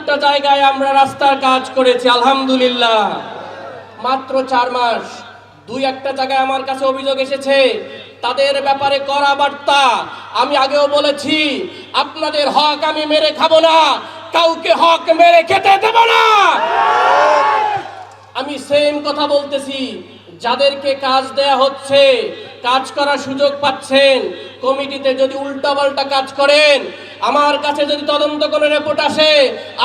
100টা জায়গায় আমরা রাস্তার কাজ করেছি আলহামদুলিল্লাহ। মাত্র 4 মাস। 2-1টা জায়গায় আমার কাছে অভিযোগ এসেছে, তাদের ব্যাপারে কড়া বার্তা। আমি আগেও বলেছি, আপনাদের হক আমি মেরে খাবো না, কাউকে হক মেরে খেতে দেব না। আমি সেম কথা বলতেছি, যাদেরকে কাজ দেয়া হচ্ছে, কাজ করার সুযোগ পাচ্ছেন, কমিটিতে যদি উল্টাপাল্টা কাজ করেন, আমার কাছে যদি তদন্ত করে রিপোর্ট আসে,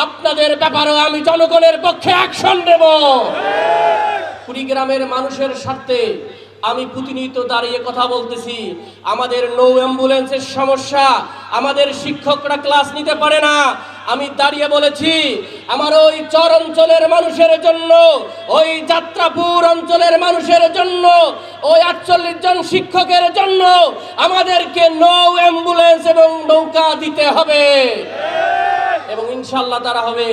আপনাদের ব্যাপারেও আমি জনগণের পক্ষে অ্যাকশন নেব। কুড়িগ্রামের মানুষের স্বার্থে আমি প্রতিনিয়ত দাঁড়িয়ে কথা বলতেছি। আমাদের নৌ অ্যাম্বুলেন্সের সমস্যা, আমাদের শিক্ষকরা ক্লাস নিতে পারে না। আমি দাঁড়িয়ে বলেছি, আমার ওই চর অঞ্চলের মানুষের জন্য, ওই যাত্রাপুর অঞ্চলের মানুষের জন্য, ওই 48 জন শিক্ষকের জন্য আমাদেরকে নৌ অ্যাম্বুলেন্স এবং নৌকা দিতে হবে, এবং ইনশাল্লাহ তারা হবে।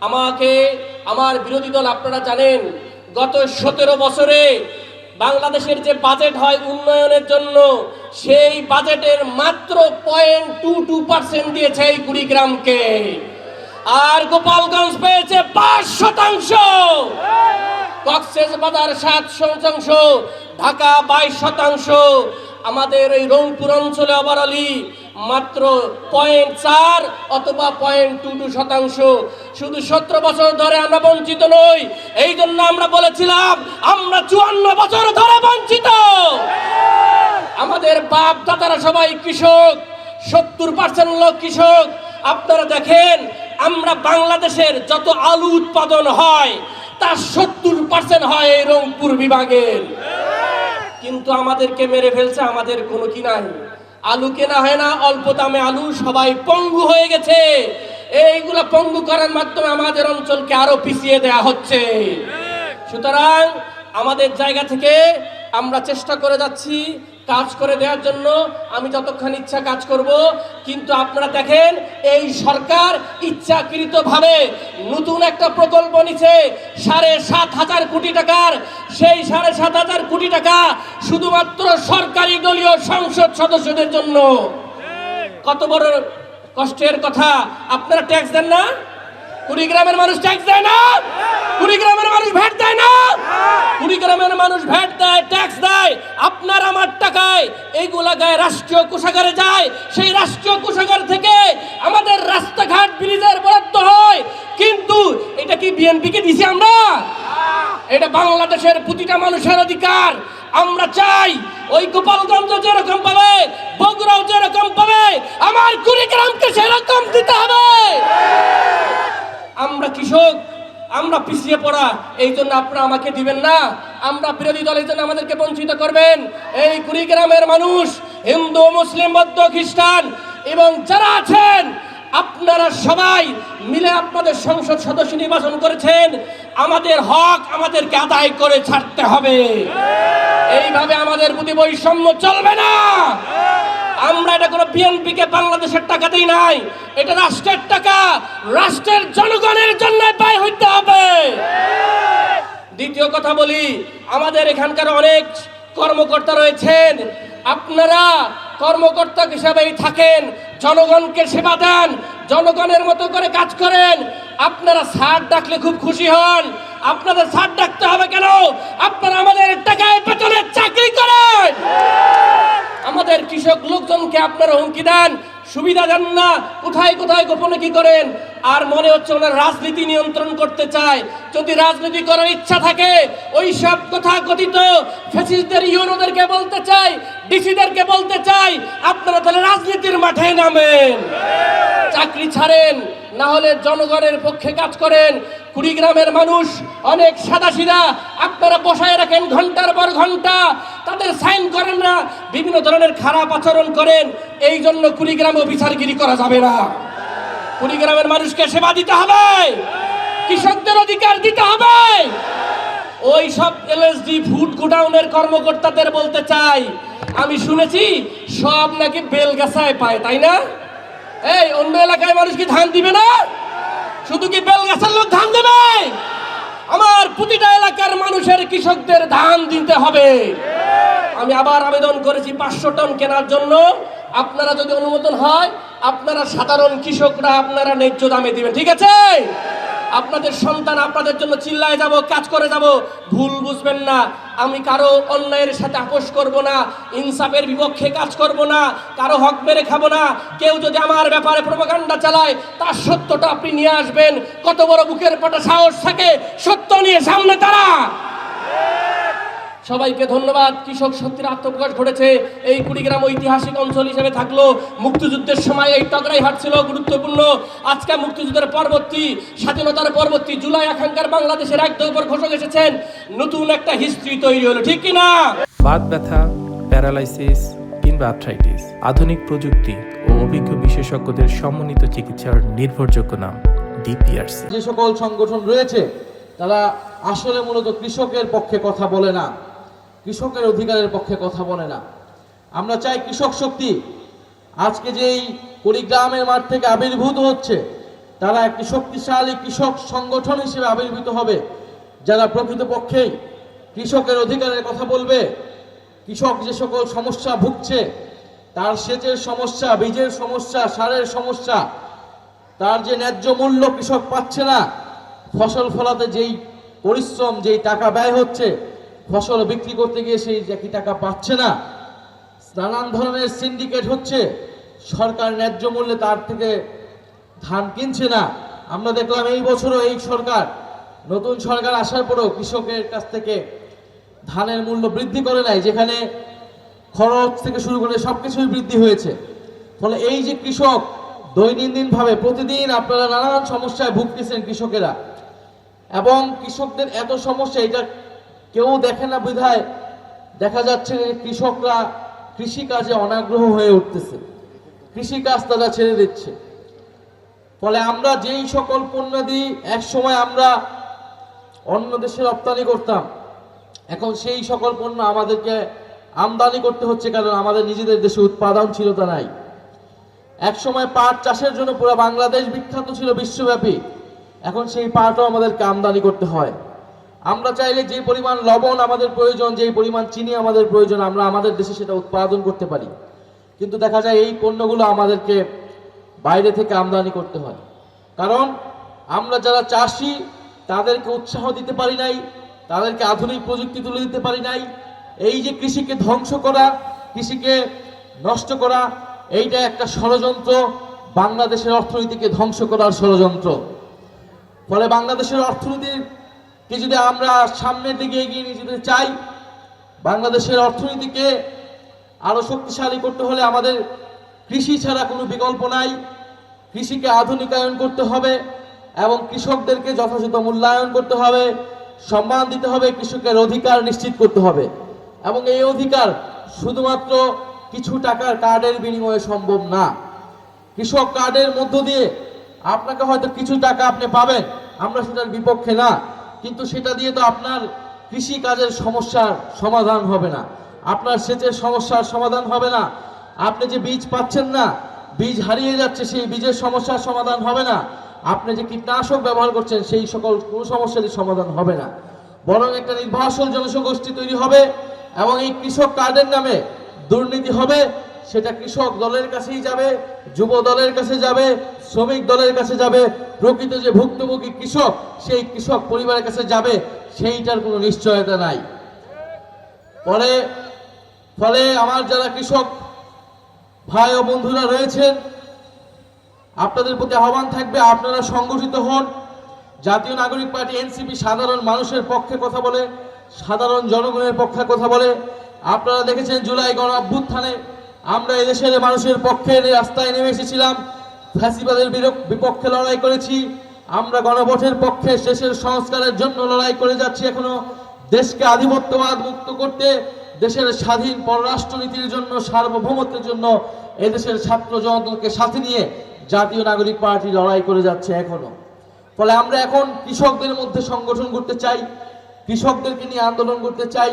আমাকে আমার বিরোধী দল, আপনারা জানেন, গত 17 বছরে বাংলাদেশের যে বাজেট হয় উন্নয়নের জন্য, সেই বাজেটের মাত্র 0.22% দিয়েছে এই কুড়িগ্রামকে। আর গোপালগঞ্জ পেয়েছে 5%, কক্সবাজার 7%, ঢাকা 22%, আমাদের এই রংপুর অঞ্চলে ওভারঅলি মাত্র 0.4 অথবা 0.22%। শুধু 17 বছর ধরে আমরা বঞ্চিত নই, এই জন্য আমরা বলেছিলাম আমরা 54 বছর ধরে বঞ্চিত। আমাদের বাপ দাদারা সবাই কৃষক, 70% লোক কৃষক। আপনারা দেখেন, আমরা বাংলাদেশের যত আলু উৎপাদন হয় তার 70% হয় এই রংপুর বিভাগের। কিন্তু আমাদেরকে মেরে ফেলছে, আমাদের কোনো কি নাই, আলু কেনা হয় না, অল্প দামে আলু, সবাই পঙ্গু হয়ে গেছে। এইগুলা পঙ্গু করার মাধ্যমে আমাদের অঞ্চলকে আরো পিছিয়ে দেয়া হচ্ছে। সুতরাং আমাদের জায়গা থেকে আমরা চেষ্টা করে যাচ্ছি কাজ করে দেওয়ার জন্য, আমি যতক্ষণ ইচ্ছা কাজ করব। কিন্তু আপনারা দেখেন, এই সরকার ইচ্ছাকৃতভাবে নতুন একটা প্রকল্প নিছে 7,500 কোটি টাকার। সেই 7,500 কোটি টাকা শুধুমাত্র সরকারি দলীয় সংসদ সদস্যদের জন্য। কত বড় কষ্টের কথা! আপনারা ট্যাক্স দেন না? কুড়িগ্রামের মানুষ ট্যাক্স দেয় না? কুড়িগ্রামের মানুষ ভ্যাট দেয় না? কুড়িগ্রামের মানুষ ভ্যাট দেয়, ট্যাক্স দেয় আপনার আমার টাকায়। এইগুলা গায়ে রাষ্ট্রীয় কোষাগারে যায়, সেই রাষ্ট্রীয় কোষাগার থেকে আমাদের রাস্তাঘাট ব্রিজের বরাদ্দ হয়। কিন্তু এটা কি বিএনপিকে দিছি আমরা? এটা বাংলাদেশের প্রতিটা মানুষের অধিকার। আমরা চাই ওই গোপালগঞ্জ যেরকম পাবে, বগুড়াও যেরকম পাবে, আমার কুড়িগ্রামকে সেরকম দিতে হবে। আমরা কৃষক, আমরা পিছিয়ে পড়া, এই জন্য আপনারা আমাকে দিবেন না। আমরা বিরোধী দলের জন্য আমাদেরকে বঞ্চিত করবেন। এই কুড়িগ্রামের মানুষ, হিন্দু, মুসলিম, বৌদ্ধ, খ্রিস্টান এবং যারা আছেন, আপনারা সবাই মিলে আপনাদের সংসদ সদস্য নির্বাচন করেছেন। আমাদের হক আমাদেরকে আদায় করে ছাড়তে হবে। এইভাবে আমাদের প্রতি বৈষম্য চলবে না। আমরা এটা কোনো বিএনপিকে বাংলাদেশের টাকা দেই নাই, এটা রাষ্ট্রের টাকা, রাষ্ট্রের জনগণের জন্য ব্যয় হইতে হবে। দ্বিতীয় কথা বলি, আমাদের এখানকার অনেক কর্মকর্তা রয়েছেন, আপনারা কর্মকর্তা হিসেবেই থাকেন, জনগণকে সেবা দেন, জনগণের মতো করে কাজ করেন। আপনারা স্যার ডাকলে খুব খুশি হন, আপনাদের স্যার ডাকতে হবে কেন? আপনারা আমাদের টাকায় বেতনের চাকরি করেন। আমাদের কৃষক লোকজনকে আপনারা হুমকি দেন, সুবিধা দেন না, কোথায় কোথায় গোপনে কি করেন। আর মনে হচ্ছে ওনার রাজনীতি নিয়ন্ত্রণ করতে চায়। যদি রাজনীতি করার ইচ্ছা থাকে, ওই সব কথা কথিত ফ্যাসিস্টদের ইউনোদেরকে বলতে চাই, ডিসিদেরকে বলতে চাই, আপনারা তাহলে রাজনীতির মাঠে নামেন, চাকরি ছাড়েন, না হলে জনগণের পক্ষে কাজ করেন। কুড়িগ্রামের মানুষ অনেক সাদাসিধা, আপনারা বসায় রাখেন ঘন্টার পর ঘন্টা, তাদের সাইন করেন না, বিভিন্ন ধরনের খারাপ আচরণ করেন। এই জন্য কুড়িগ্রামে বিচারগিরি করা যাবে না। কুড়িগ্রামের মানুষকে সেবা দিতে হবে, কৃষকদের অধিকার দিতে হবে। ওই সব এলএসডি ফুড গোডাউনের কর্মকর্তাদের বলতে চাই, আমি শুনেছি সব নাকি বেলগাছায় পায়, তাই না? এই অন্য এলাকায় মানুষ কি ধান দিবে না? শুধু কি বেলগাছার লোক ধান দেবে? আমার প্রতিটা এলাকার মানুষের, কৃষকদের ধান দিতে হবে। আমি আবার আবেদন করেছি 500 টন কেনার জন্য। আপনারা যদি অনুমোদন হয় আপনারা সাধারণ কৃষকরা আপনারা ন্যায্য দামে দিবেন, ঠিক আছে? আপনাদের সন্তান আপনাদের জন্য চিল্লায় যাব, কাজ করে যাব, ভুল বুঝবেন না। আমি কারো অন্যায়ের সাথে আপোষ করব না, ইনসাফের বিপক্ষে কাজ করব না, কারো হক মেরে খাবো না। কেউ যদি আমার ব্যাপারে প্রোপাগান্ডা চালায় তার সত্যটা আপনি নিয়ে আসবেন। কত বড় বুকের পাটা সাহস থাকে, সত্য নিয়ে সামনে তারা। সবাইকে ধন্যবাদ। কৃষক শক্তির আত্মপ্রকাশ ঘটেছে। এই কুড়িগ্রাম ঐতিহাসিক অঞ্চল হিসেবে থাকলো। মুক্তিযুদ্ধের সময় এই টগরাই হাট ছিল গুরুত্বপূর্ণ। আজকে মুক্তিযুদ্ধের পরবর্তী, স্বাধীনতার পরবর্তী জুলাই আকাঙ্ক্ষার বাংলাদেশের একদম উপর ঘোষক এসেছেন, নতুন একটা হিস্ট্রি তৈরি হলো, ঠিক কিনা? বাত ব্যথা, প্যারালাইসিস কিংবা আর্থ্রাইটিস, আধুনিক প্রযুক্তি ও অভিজ্ঞ বিশেষজ্ঞদের সমন্বিত চিকিৎসার নির্ভরযোগ্য নাম ডিপিআরসি। যে সকল সংগঠন রয়েছে তারা আসলে মূলত কৃষকের পক্ষে কথা বলে না, কৃষকের অধিকারের পক্ষে কথা বলে না। আমরা চাই কৃষক শক্তি আজকে যেই কুড়িগ্রামের মাঠ থেকে আবির্ভূত হচ্ছে, তারা একটি শক্তিশালী কৃষক সংগঠন হিসেবে আবির্ভূত হবে, যারা প্রকৃতপক্ষেই কৃষকের অধিকারের কথা বলবে। কৃষক যে সকল সমস্যা ভুগছে, তার সেচের সমস্যা, বীজের সমস্যা, সারের সমস্যা, তার যে ন্যায্য মূল্য কৃষক পাচ্ছে না, ফসল ফলাতে যেই পরিশ্রম, যেই টাকা ব্যয় হচ্ছে, ফসল বিক্রি করতে গিয়ে সেই একই টাকা পাচ্ছে না, নানান ধরনের সিন্ডিকেট হচ্ছে, সরকার ন্যায্য মূল্যে তার থেকে ধান কিনছে না। আমরা দেখলাম এই বছরও এই সরকার, নতুন সরকার আসার পরেও কৃষকের কাছ থেকে ধানের মূল্য বৃদ্ধি করে নাই, যেখানে খরচ থেকে শুরু করে সবকিছুই বৃদ্ধি হয়েছে। ফলে এই যে কৃষক দৈনন্দিনভাবে প্রতিদিন আপনারা নানান সমস্যায় ভুগতেছেন কৃষকেরা, এবং কৃষকদের এত সমস্যা এটা কেউ দেখে না বিধায় দেখা যাচ্ছে যে কৃষকরা কৃষিকাজে অনাগ্রহ হয়ে উঠতেছে, কৃষিকাজ তারা ছেড়ে দিচ্ছে। ফলে আমরা যেই সকল পণ্যাদি এক সময় আমরা অন্য দেশে রপ্তানি করতাম, এখন সেই সকল পণ্য আমাদেরকে আমদানি করতে হচ্ছে, কারণ আমাদের নিজেদের দেশে উৎপাদনশীলতা নাই। এক সময় পাট চাষের জন্য পুরো বাংলাদেশ বিখ্যাত ছিল বিশ্বব্যাপী, এখন সেই পাটও আমাদেরকে আমদানি করতে হয়। আমরা চাইলে যে পরিমাণ লবণ আমাদের প্রয়োজন, যেই পরিমাণ চিনি আমাদের প্রয়োজন, আমরা আমাদের দেশে সেটা উৎপাদন করতে পারি, কিন্তু দেখা যায় এই পণ্যগুলো আমাদেরকে বাইরে থেকে আমদানি করতে হয়। কারণ আমরা যারা চাষি তাদেরকে উৎসাহ দিতে পারি নাই, তাদেরকে আধুনিক প্রযুক্তি তুলে দিতে পারি নাই। এই যে কৃষিকে ধ্বংস করা, কৃষিকে নষ্ট করা, এইটা একটা ষড়যন্ত্র, বাংলাদেশের অর্থনীতিকে ধ্বংস করার ষড়যন্ত্র। ফলে বাংলাদেশের অর্থনীতিকে যদি আমরা সামনের দিকে এগিয়ে নিয়ে যেতে চাই, বাংলাদেশের অর্থনীতিকে আরো শক্তিশালী করতে হলে আমাদের কৃষি ছাড়া কোনো বিকল্প নাই। কৃষিকে আধুনিকায়ন করতে হবে এবং কৃষকদেরকে যথাযথ মূল্যায়ন করতে হবে, সম্মান দিতে হবে, কৃষকের অধিকার নিশ্চিত করতে হবে। এবং এই অধিকার শুধুমাত্র কিছু টাকার কার্ডের বিনিময়ে সম্ভব না। কৃষক কার্ডের মধ্য দিয়ে আপনাকে হয়তো কিছু টাকা আপনি পাবেন, আমরা সেটার বিপক্ষে না, কিন্তু সেটা দিয়ে তো আপনার কৃষি কাজের সমস্যার সমাধান হবে না, আপনার সেচের সমস্যার সমাধান হবে না, আপনি যে বীজ পাচ্ছেন না, বীজ হারিয়ে যাচ্ছে, সেই বীজের সমস্যার সমাধান হবে না, আপনি যে কীটনাশক ব্যবহার করছেন সেই সকল কোনো সমস্যারই সমাধান হবে না। বরং একটা নির্ভরশীল জনগোষ্ঠী তৈরি হবে এবং এই কৃষক কার্ডের নামে দুর্নীতি হবে। সেটা কৃষক দলের কাছেই যাবে, যুব দলের কাছে যাবে, শ্রমিক দলের কাছে যাবে, প্রকৃত যে ভুক্তভোগী কৃষক সেই কৃষক পরিবারের কাছে যাবে, সেইটার কোনো নিশ্চয়তা নাই। ফলে আমার যারা কৃষক ভাই ও বন্ধুরা রয়েছেন, আপনাদের প্রতি আহ্বান থাকবে, আপনারা সংগঠিত হন। জাতীয় নাগরিক পার্টি এনসিপি সাধারণ মানুষের পক্ষে কথা বলে, সাধারণ জনগণের পক্ষে কথা বলে। আপনারা দেখেছেন জুলাই গণ অভ্যুত্থানে আমরা এদেশের মানুষের পক্ষে রাস্তায় নেমে এসেছিলাম, ফ্যাসিবাদের বিপক্ষে লড়াই করেছি, আমরা গণভোটের পক্ষে শেষের সংস্কারের জন্য লড়াই করে যাচ্ছি। এখনো দেশকে আধিপত্যবাদ মুক্ত করতে, দেশের স্বাধীন পররাষ্ট্রনীতির জন্য, সার্বভৌমত্বের জন্য এদেশের ছাত্র জনতাকে সাথে নিয়ে জাতীয় নাগরিক পার্টি লড়াই করে যাচ্ছে এখনো। ফলে আমরা এখন কৃষকদের মধ্যে সংগঠন করতে চাই, কৃষকদেরকে নিয়ে আন্দোলন করতে চাই।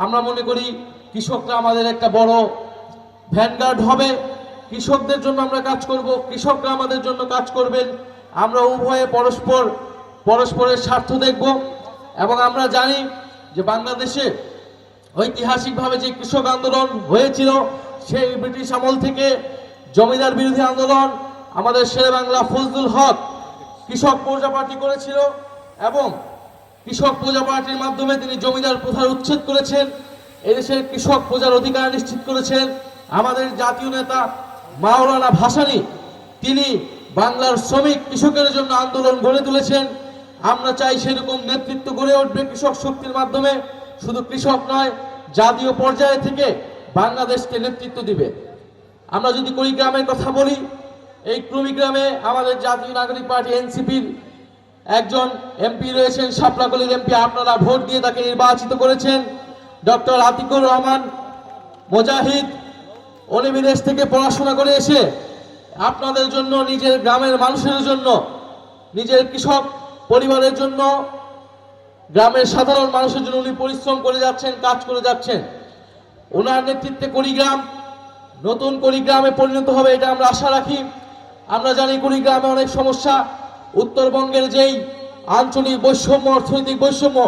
আমরা মনে করি কৃষকরা আমাদের একটা বড় ভ্যানগার্ড হবে, কৃষকদের জন্য আমরা কাজ করব, কৃষকরা আমাদের জন্য কাজ করবেন। আমরা উভয়ে পরস্পরের স্বার্থ দেখব। এবং আমরা জানি যে বাংলাদেশে ঐতিহাসিকভাবে যে কৃষক আন্দোলন হয়েছিল, সেই ব্রিটিশ আমল থেকে জমিদার বিরোধী আন্দোলন আমাদের শেরেবাংলা ফজলুল হক কৃষক প্রজা পার্টি করেছিল এবং কৃষক প্রজা পার্টির মাধ্যমে তিনি জমিদার প্রথার উচ্ছেদ করেছেন, এদেশের কৃষক প্রজার অধিকার নিশ্চিত করেছেন। আমাদের জাতীয় নেতা মাওলানা ভাসানী তিনি বাংলার শ্রমিক কৃষকের জন্য আন্দোলন গড়ে তুলেছেন। আমরা চাই সেরকম নেতৃত্ব গড়ে উঠবে কৃষক শক্তির মাধ্যমে। শুধু কৃষক নয়, জাতীয় পর্যায়ে থেকে বাংলাদেশকে নেতৃত্ব দিবে। আমরা যদি কুড়িগ্রামের কথা বলি, এই কুড়িগ্রামে আমাদের জাতীয় নাগরিক পার্টি এনসিপির একজন এমপি রয়েছেন, শাপলাকলির এমপি। আপনারা ভোট দিয়ে তাকে নির্বাচিত করেছেন, ডক্টর আতিকুর রহমান মুজাহিদ। উনি বিদেশ থেকে পড়াশোনা করে এসে আপনাদের জন্য, নিজের গ্রামের মানুষের জন্য, নিজের কৃষক পরিবারের জন্য, গ্রামের সাধারণ মানুষের জন্য উনি পরিশ্রম করে যাচ্ছেন, কাজ করে যাচ্ছেন। ওনার নেতৃত্বে কুড়িগ্রাম নতুন কুড়িগ্রামে পরিণত হবে, এটা আমরা আশা রাখি। আমরা জানি কুড়িগ্রামে অনেক সমস্যা। উত্তরবঙ্গের যেই আঞ্চলিক বৈষম্য, অর্থনৈতিক বৈষম্য,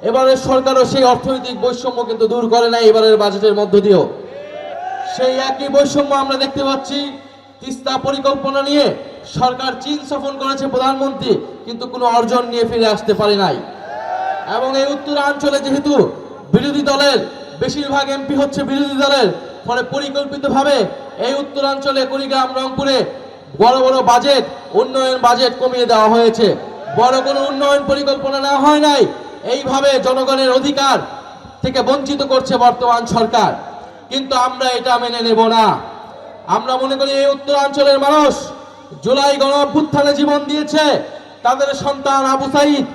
এবারের সরকারও সেই অর্থনৈতিক বৈষম্য কিন্তু দূর করে নাই এবারের বাজেটের মধ্য দিয়েও। সেই একই বৈষম্য আমরা দেখতে পাচ্ছি। তিস্তা পরিকল্পনা নিয়ে সরকার চীন সফর করেছে প্রধানমন্ত্রী, কিন্তু কোনো অর্জন নিয়ে ফিরে আসতে পারে নাই। এবং এই উত্তরাঞ্চলে যেহেতু বিরোধী দলের বেশিরভাগ এমপি হচ্ছে বিরোধী দলের, ফলে পরিকল্পিতভাবে এই উত্তরাঞ্চলে কুড়িগ্রাম, রংপুরে বড় বড় বাজেট, উন্নয়ন বাজেট কমিয়ে দেওয়া হয়েছে। বড় কোনো উন্নয়ন পরিকল্পনা নেওয়া হয় নাই। এইভাবে জনগণের অধিকার থেকে বঞ্চিত করছে বর্তমান সরকার, কিন্তু আমরা এটা মেনে নেব না। আমরা মনে করি এই উত্তরাঞ্চলের মানুষ জুলাই গণ অভ্যুত্থানে জীবন দিয়েছে, তাদের সন্তান আবু সাইদ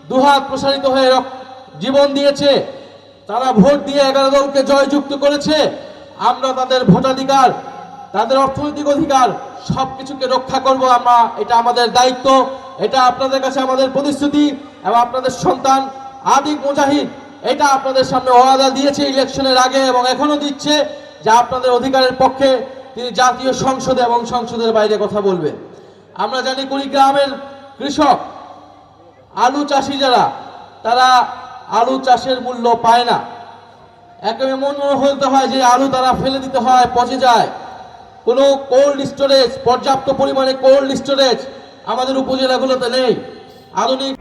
দুহাত প্রসারিত হয়ে জীবন দিয়েছে, তারা ভোট দিয়ে 11 দলকে জয়যুক্ত করেছে। আমরা তাদের ভোটাধিকার, তাদের অর্থনৈতিক অধিকার সবকিছুকে রক্ষা করব। আমরা, এটা আমাদের দায়িত্ব, এটা আপনাদের কাছে আমাদের প্রতিশ্রুতি। এবং আপনাদের সন্তান আতিক মুজাহিদ এটা আপনাদের সামনে ওয়াদা দিয়েছে ইলেকশনের আগে এবং এখনো দিচ্ছে যে আপনাদের অধিকারের পক্ষে তিনি জাতীয় সংসদে এবং সংসদের বাইরে কথা বলবেন। আমরা জানি কুড়িগ্রামের কৃষক, আলু চাষি যারা, তারা আলু চাষের মূল্য পায় না। একেবারে মন হতে হয় যে আলু তারা ফেলে দিতে হয়, পচে যায়। কোনো কোল্ড স্টোরেজ, পর্যাপ্ত পরিমাণে কোল্ড স্টোরেজ আমাদের উপজেলাগুলোতে নেই। আধুনিক